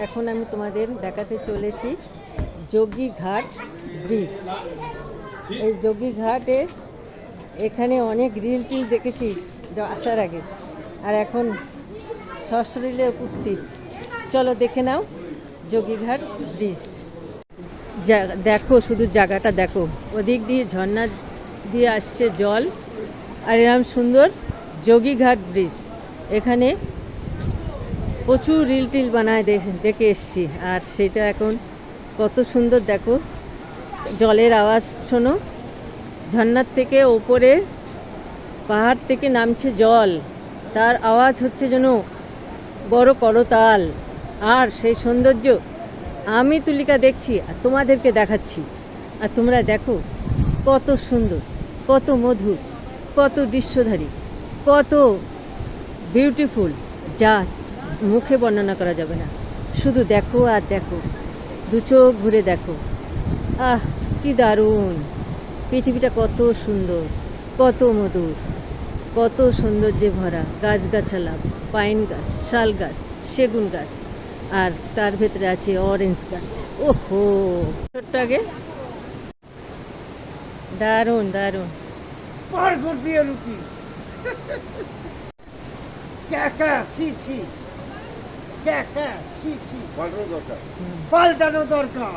এখন আমি তোমাদের দেখাতে চলেছি যোগীঘাট ব্রিজ। এই যোগীঘাটে এখানে অনেক রিল টিল দেখেছি আসার আগে, আর এখন সশরীরে উপস্থিত। চলো দেখে নাও যোগীঘাট ব্রিজ। দেখো শুধু জায়গাটা দেখো, ওদিক দিয়ে ঝর্ণা দিয়ে আসছে জল, আর এরকম সুন্দর যোগীঘাট ব্রিজ। এখানে প্রচুর রিল টিল বানায় দেখে এসছি, আর সেটা এখন কত সুন্দর দেখো। জলের আওয়াজ শোনো, ঝর্ণার থেকে ওপরে পাহাড় থেকে নামছে জল, তার আওয়াজ হচ্ছে যেন বড় করতাল। আর সেই সৌন্দর্য আমি তুলিকা দেখছি আর তোমাদেরকে দেখাচ্ছি, আর তোমরা দেখো কত সুন্দর, কত মধুর, কত দৃশ্যধারী, কত বিউটিফুল, যা মুখে বর্ণনা করা যাবে না। শুধু দেখো আর দেখো, দু চোখ ঘুরে দেখো। আহ কি দারুণ! পৃথিবীটা কত সুন্দর, কত মধুর, কত সৌন্দর্যে ভরা। গাছগাছালা, পাইন গাছ, শাল গাছ, সেগুন গাছ, আর তার ভেতরে আছে অরেঞ্জ গাছ। ওহো, ছোট্ট আগে দারুণ দারুণ। পাল্টানো দরকার।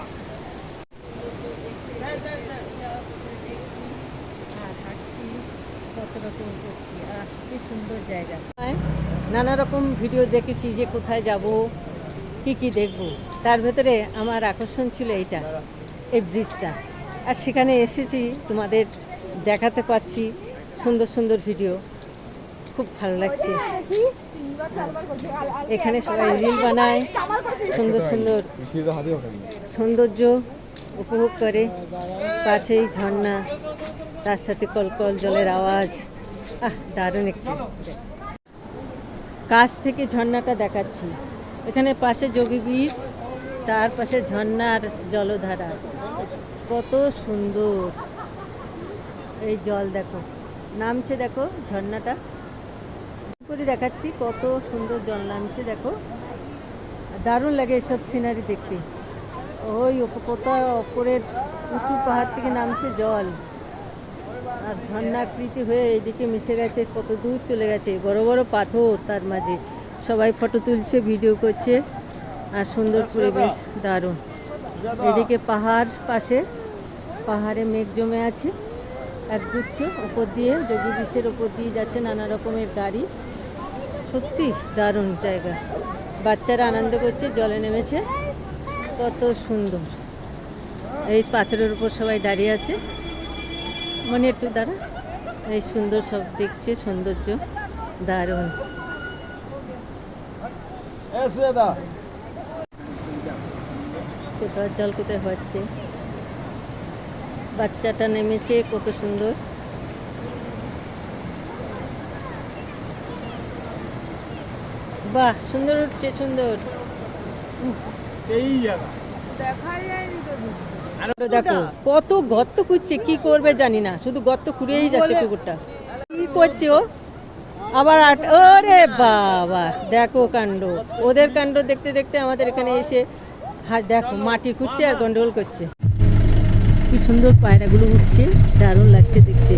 কি সুন্দর জায়গা। নানা রকম ভিডিও দেখেছি যে কোথায় যাব, কি কি দেখব, তার ভেতরে আমার আকর্ষণ ছিল এইটা, এই ব্রিজটা। আর সেখানে এসেছি, তোমাদের দেখাতে পাচ্ছি সুন্দর সুন্দর ভিডিও, খুব ভালো লাগছে। এখানে সবাই রিল বানায়, সুন্দর সুন্দর সৌন্দর্য উপভোগ করে। পাশেই ঝর্ণা, তার সাথে কলকল জলের আওয়াজ। দারুণ একটু কাছ থেকে ঝর্ণাটা দেখাচ্ছি। এখানে পাশে যোগী ব্রিজ, তার পাশে ঝর্ণার জলধারা, কত সুন্দর। এই জল দেখো নামছে, দেখো ঝর্ণাটা করে দেখাচ্ছি, কত সুন্দর জল নামছে দেখো। দারুণ লাগে এসব সিনারি দেখতে। ওই কোথাও ওপরের উঁচু পাহাড় থেকে নামছে জল, আর ঝর্ণাকৃতি হয়ে এদিকে মিশে গেছে, কত দূর চলে গেছে। বড় বড় পাথর, তার মাঝে সবাই ফটো তুলছে, ভিডিও করছে, আর সুন্দর পরিবেশ, দারুণ। এদিকে পাহাড়, পাশে পাহাড়ে মেঘ জমে আছে একগুচ্ছ, ওপর দিয়ে যোগী ব্রিজের ওপর দিয়ে যাচ্ছে নানা রকমের গাড়ি। সত্যি দারুণ জায়গা। বাচ্চারা আনন্দ করছে, জলে নেমেছে, কত সুন্দর। এই পাথরের উপর সবাই দাঁড়িয়ে আছে, মনে একটু দাঁড়া, এই সুন্দর সব দেখছে, সৌন্দর্য দারুণ। কোথাও জল, কোথায় হচ্ছে, বাচ্চাটা নেমেছে, কত সুন্দর। বাহ, সুন্দর উঠছে, সুন্দর। দেখো কত গর্ত খুঁজছে, কি করবে জানি না, শুধু গর্ত খুঁড়েই যাচ্ছে কুকুরটা। কি করছে ও আবার? ওরে বাবা, দেখো কাণ্ড, ওদের কাণ্ড দেখতে দেখতে আমাদের এখানে এসে দেখো মাটি খুঁজছে আর গন্ডগোল করছে। কি সুন্দর পায়রাগুলো উঠছে, দারুণ লাগছে দেখতে।